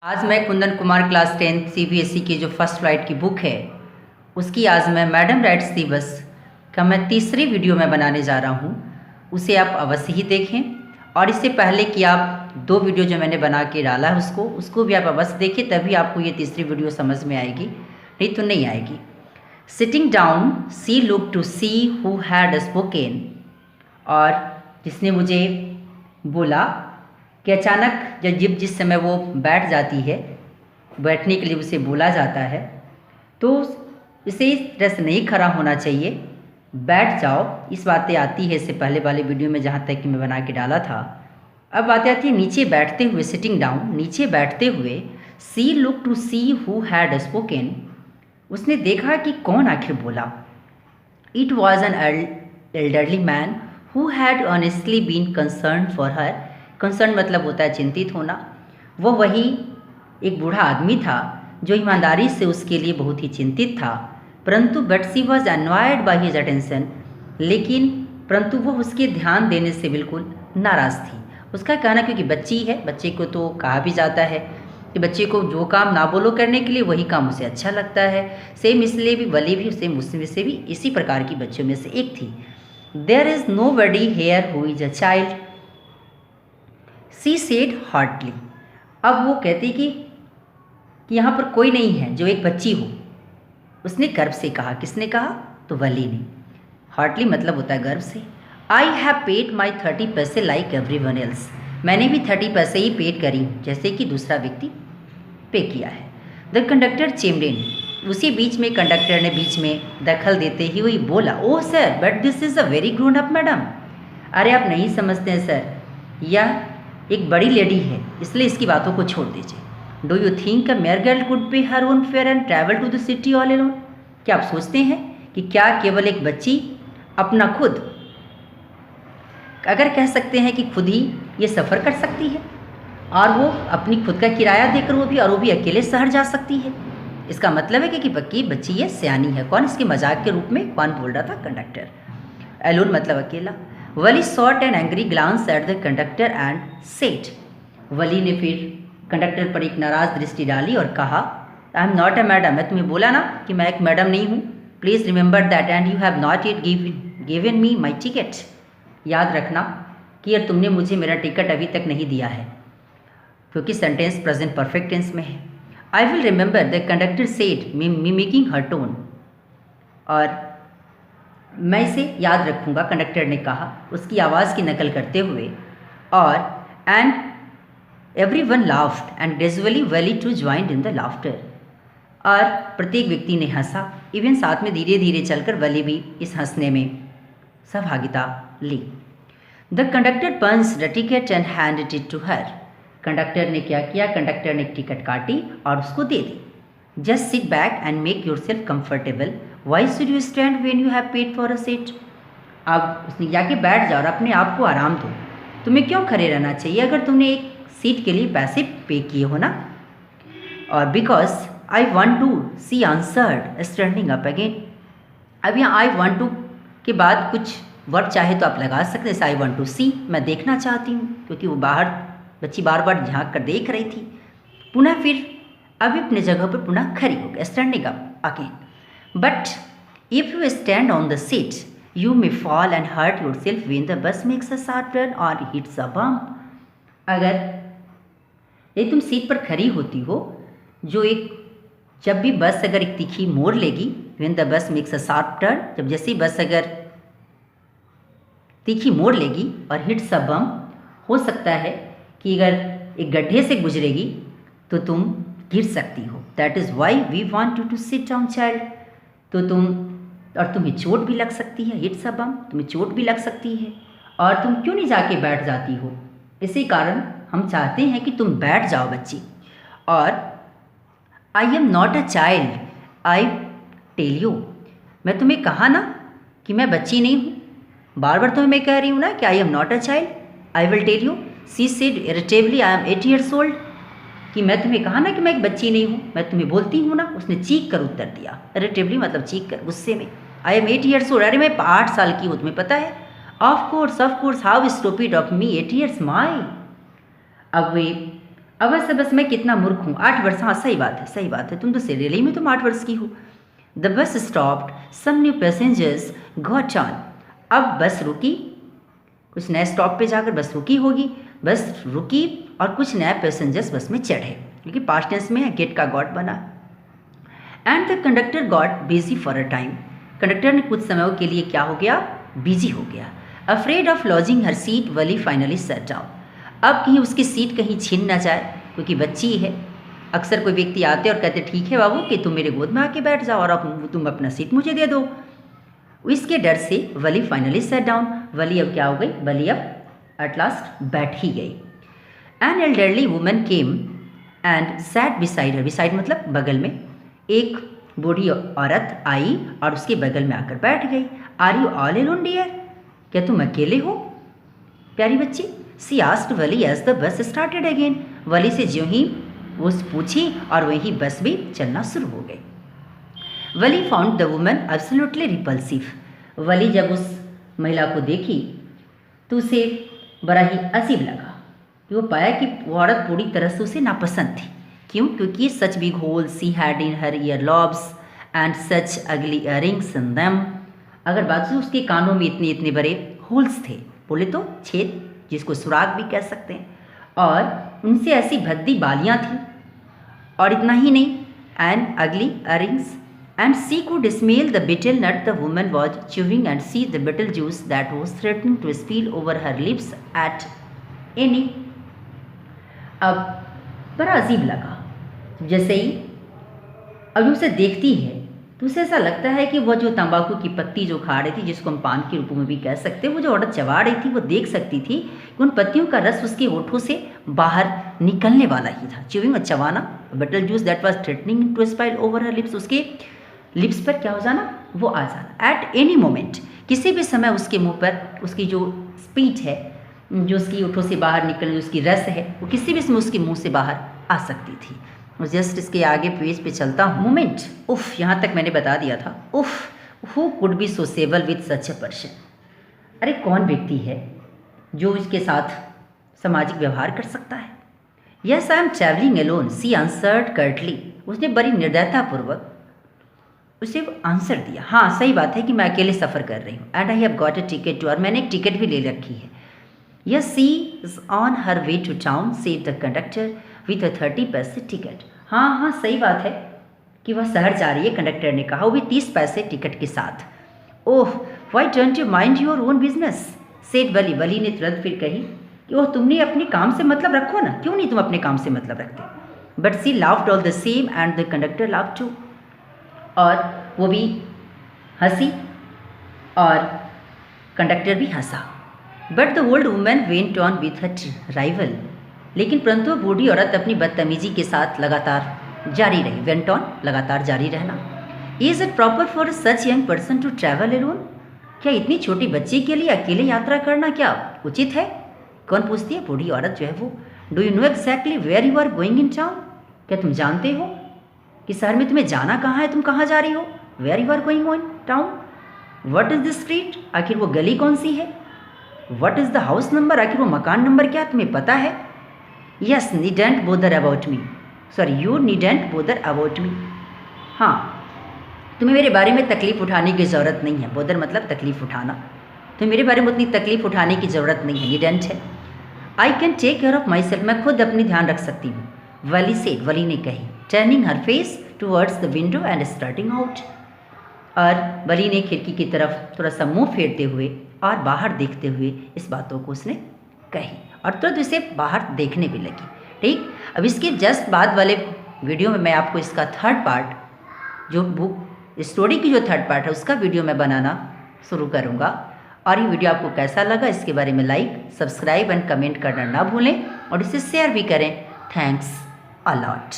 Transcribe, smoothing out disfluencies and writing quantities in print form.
आज मैं Kundan Kumar class 10 CBSE की जो फर्स्ट फ्लाइट की बुक है उसकी आज मैं मैडम राइट्स दिवस का मैं तीसरी वीडियो में बनाने जा रहा हूँ। उसे आप अवश्य ही देखें और इससे पहले कि आप दो वीडियो जो मैंने बना के डाला है उसको भी आप अवश्य देखें, तभी आपको ये तीसरी वीडियो समझ में आएगी, नहीं तो नहीं आएगी। Sitting down she look to see who had spoken, और जिसने मुझे बोला कि अचानक जब जिस समय वो बैठ जाती है, बैठने के लिए उसे बोला जाता है, तो इसे इस तरह से नहीं खड़ा होना चाहिए, बैठ जाओ। इस बातें आती है इससे पहले वाले वीडियो में जहाँ तक कि मैं बना के डाला था। अब बातें आती है नीचे बैठते हुए, सिटिंग डाउन, नीचे बैठते हुए। She look to see who had spoken, उसने देखा कि कौन आखिर बोला। It was an elderly man who had honestly been concern for her. Concern मतलब होता है चिंतित होना। वो वही एक बूढ़ा आदमी था जो ईमानदारी से उसके लिए बहुत ही चिंतित था, परंतु but she was unwired by his attention, लेकिन परंतु वो उसके ध्यान देने से बिल्कुल नाराज़ थी। उसका कहना, क्योंकि बच्ची है, बच्चे को तो कहा भी जाता है कि बच्चे को जो काम ना बोलो करने के लिए वही काम उसे अच्छा लगता है। सेम इसलिए भी वली भी सेम उसमें से भी इसी प्रकार की बच्चों में से एक थी। There is nobody here who is a child, she said haughtily. अब वो कहती कि यहाँ पर कोई नहीं है जो एक बच्ची हो। उसने गर्व से कहा। किसने कहा? तो वली ने। हार्टली मतलब होता है गर्व से। आई हैव पेड माई 30 पैसे लाइक एवरी वन एल्स, मैंने भी 30 पैसे ही पेड करी जैसे कि दूसरा व्यक्ति पे किया है। द कंडक्टर चिम्ड इन, उसी बीच में कंडक्टर ने बीच में दखल देते ही वही बोला, oh sir but this is a very grown up madam. अरे आप नहीं समझते हैं सर, यह एक बड़ी लेडी है, इसलिए इसकी बातों को छोड़ दीजिए। Do you think a mere girl could pay her own fare and travel to the city all alone, क्या आप सोचते हैं कि क्या केवल एक बच्ची अपना खुद, अगर कह सकते हैं कि खुद ही ये सफ़र कर सकती है, और वो अपनी खुद का किराया देकर वो भी अकेले शहर जा सकती है। इसका मतलब है कि पक्की बच्ची ये सियानी है। कौन इसके मजाक के रूप में कौन बोल रहा था? कंडक्टर। एलोन मतलब अकेला। Valli shot an angry glance at the conductor and set, Valli ने फिर कंडक्टर पर एक नाराज़ दृष्टि डाली और कहा, आई एम नॉट ए मैडम, मैं तुम्हें बोला ना कि मैं एक मैडम नहीं हूँ। Please remember that and you have not yet given me my ticket, याद रखना कि यार तुमने मुझे मेरा टिकट अभी तक नहीं दिया है, क्योंकि सेंटेंस प्रेजेंट परफेक्ट टेंस में है। I will remember the conductor said mimicking her tone, और मैं इसे याद रखूँगा, कंडक्टर ने कहा उसकी आवाज़ की नकल करते हुए। और and everyone laughed and gradually Valli too join in the laughter, और प्रत्येक व्यक्ति ने हंसा, इवन साथ में धीरे धीरे चलकर वली भी इस हंसने में सहभागिता ली। The conductor punch the ticket and handed it to her, conductor ने क्या किया? कंडक्टर ने एक टिकट काटी और उसको दे दी। Just sit back and make yourself comfortable, why should you stand when you have paid for a seat. अब उसने जाके बैठ जाओ और अपने आप को आराम दो, तुम्हें क्यों खड़े रहना चाहिए अगर तुमने एक सीट के लिए पैसे पे किए हो ना। और because I want to see answered standing up again. अब यहाँ आई वॉन्ट टू के बाद कुछ वर्ड चाहे तो आप लगा सकते हैं। आई वॉन्ट टू सी, मैं देखना चाहती हूँ, क्योंकि वो बाहर बच्ची बार बार झाँक कर देख रही थी। पुनः फिर अभी अपने जगह पर पुनः खड़ी हो गई, standing up again. But if you stand on the seat you may fall and hurt yourself when the bus makes a sharp turn or hits a bump. अगर यदि तुम सीट पर खड़ी होती हो, जब भी बस अगर एक तीखी मोड़ लेगी, when the bus makes a sharp turn, जब जैसे ही बस अगर तीखी मोड़ लेगी और हिट्स अ बम्प, हो सकता है कि अगर एक गड्ढे से गुजरेगी तो तुम गिर सकती हो। That is why we want you to sit down child. तो तुम्हें चोट भी लग सकती है, हिट्स अ बम्प, तुम्हें चोट भी लग सकती है, और तुम क्यों नहीं जाके बैठ जाती हो? इसी कारण हम चाहते हैं कि तुम बैठ जाओ बच्ची। और I am not a child, I tell you, मैं तुम्हें कहा ना कि मैं बच्ची नहीं हूँ, बार बार तुम्हें मैं कह रही हूँ ना कि I am not a child, I will tell you. She said irritably I am 8 years old, कि मैं तुम्हें कहा ना कि मैं एक बच्ची नहीं हूँ, मैं तुम्हें बोलती हूँ ना। उसने चीख कर उत्तर दिया, इरिटेबली मतलब चीख कर, गुस्से में। आई एम 8 years old, अरे मैं 8 साल की हूँ, तुम्हें पता है? Of course how stupid of me, 8 years माई। अब वे अवश्य बस मैं कितना मूर्ख हूँ, 8 वर्ष। हाँ सही बात है, सही बात है, तुम तो रियली में तुम 8 वर्ष की हो। The bus stopped, some new passengers got on. अब बस रुकी, कुछ नए स्टॉप पे जाकर बस रुकी होगी, बस रुकी और कुछ नए पैसेंजर्स बस में चढ़े, क्योंकि पास्ट टेंस में गेट का गॉट बना। And the conductor got busy for a time, conductor ने कुछ समय के लिए क्या हो गया, बिजी हो गया। Afraid of lodging her seat Wali finally set down, अब कहीं उसकी सीट कहीं छीन ना जाए, क्योंकि बच्ची है। अक्सर कोई व्यक्ति आते और कहते ठीक है बाबू कि तुम मेरे गोद में आके बैठ जाओ और अब तुम अपना सीट मुझे दे दो। इसके डर से वली फाइनली सेट डाउन, वली अब क्या हो गई, वली अब एट लास्ट बैठ ही गई। An elderly woman came and set beside her, beside मतलब बगल में, एक बूढ़ी औरत आई और उसके बगल में आकर बैठ गई। Are you all alone dear, क्या तुम अकेले हो प्यारी बच्ची। She asked Valli as the bus started again, Valli से ज्यों ही वो पूछी और वही बस भी चलना शुरू हो गई। Valli found the woman absolutely repulsive, Valli जब उस महिला को देखी तो उसे बड़ा ही अजीब लगा, कि वो पाया कि वो औरत पूरी तरह से उसे नापसंद थी। क्यों, क्योंकि such big hole she had in her year lobes and such अगली इयरिंग्स इन देम, अगर बात से उसके कानों में इतने इतने बड़े होल्स थे, बोले तो छेद, जिसको सुराग भी कह सकते हैं, और उनसे ऐसी भद्दी बालियाँ थी। और इतना ही नहीं, and ugly earrings and she could smell the betel nut the woman was chewing and see the betel juice that was threatening to spill over her lips at any. अब बड़ा अजीब लगा, जैसे ही अभी उसे देखती है तो उसे ऐसा लगता है कि वह जो तंबाकू की पत्ती जो खा रही थी, जिसको हम पान के रूप में भी कह सकते हैं, वो जो औरत चबा रही थी, वो देख सकती थी कि उन पत्तियों का रस उसके होठों से बाहर निकलने वाला ही था। च्यूइंग और चबाना, betel juice that was threatening to spill over her lips, उसके लिप्स पर क्या हो जाना, वो आ जाना। एट एनी मोमेंट, किसी भी समय उसके मुंह पर उसकी जो स्पीट है, जो उसकी होठों से बाहर निकलने उसकी रस है, वो किसी भी समय उसके मुंह से बाहर आ सकती थी। और जस्ट इसके आगे पेज पे चलता हूँ, मोमेंट, उफ, यहाँ तक मैंने बता दिया था। उफ, who could be sociable with such a person, अरे कौन व्यक्ति है जो इसके साथ सामाजिक व्यवहार कर सकता है। Yes I am travelling alone, she answered curtly, उसने बड़ी निर्दयतापूर्वक उसे आंसर दिया, हाँ सही बात है कि मैं अकेले सफ़र कर रही हूँ। And I have got a ticket too, और मैंने एक टिकट भी ले रखी है। Yes she is on her way to town, said the conductor with a 30 पैसे टिकट, हाँ हाँ सही बात है कि वह शहर जा रही है, कंडक्टर ने कहा, वो भी 30 पैसे टिकट के साथ। Oh why don't you mind your own business, said Valli, Valli ने तुरंत फिर कही कि ओह तुमने अपने काम से मतलब रखो ना, क्यों नहीं तुम अपने काम से मतलब रखते। But she laughed all the same and the conductor laughed too, और वो भी हंसी और कंडक्टर भी हंसा। But the old woman went on with her rival, लेकिन परंतु बूढ़ी औरत अपनी बदतमीजी के साथ लगातार जारी रही। वेंट ऑन, लगातार जारी रहना। Is it proper for such young person to travel alone, क्या इतनी छोटी बच्ची के लिए अकेले यात्रा करना क्या उचित है। कौन पूछती है, बूढ़ी औरत जो है वो। Do you know exactly where you are going in town, क्या तुम जानते हो कि शहर में तुम्हें जाना कहाँ है, तुम कहाँ जा रही हो। Where you are going in town, what is the street, आखिर वो गली कौन सी है। What is the house number, आखिर वो मकान नंबर क्या तुम्हें पता है। Yes needn't bother about me, sorry you needn't bother about me, हाँ तुम्हें मेरे बारे में तकलीफ़ उठाने की ज़रूरत नहीं है। बोदर मतलब तकलीफ़ उठाना, तुम्हें मेरे बारे में उतनी तकलीफ़ उठाने की ज़रूरत नहीं है, नीडेंट है। I can take care of myself, मैं खुद अपनी ध्यान रख सकती हूँ। वली सेड, वली ने कही, turning her face towards the window and starting out, और वली ने खिड़की की तरफ थोड़ा सा मुँह फेरते हुए और बाहर देखते हुए इस बातों को उसने कही, और तुरंत उसे बाहर देखने भी लगी। ठीक, अब इसके जस्ट बाद वाले वीडियो में मैं आपको इसका थर्ड पार्ट, जो बुक स्टोरी की जो थर्ड पार्ट है उसका वीडियो मैं बनाना शुरू करूँगा। और ये वीडियो आपको कैसा लगा इसके बारे में लाइक, सब्सक्राइब एंड कमेंट करना ना भूलें, और इसे शेयर भी करें। Thanks a lot.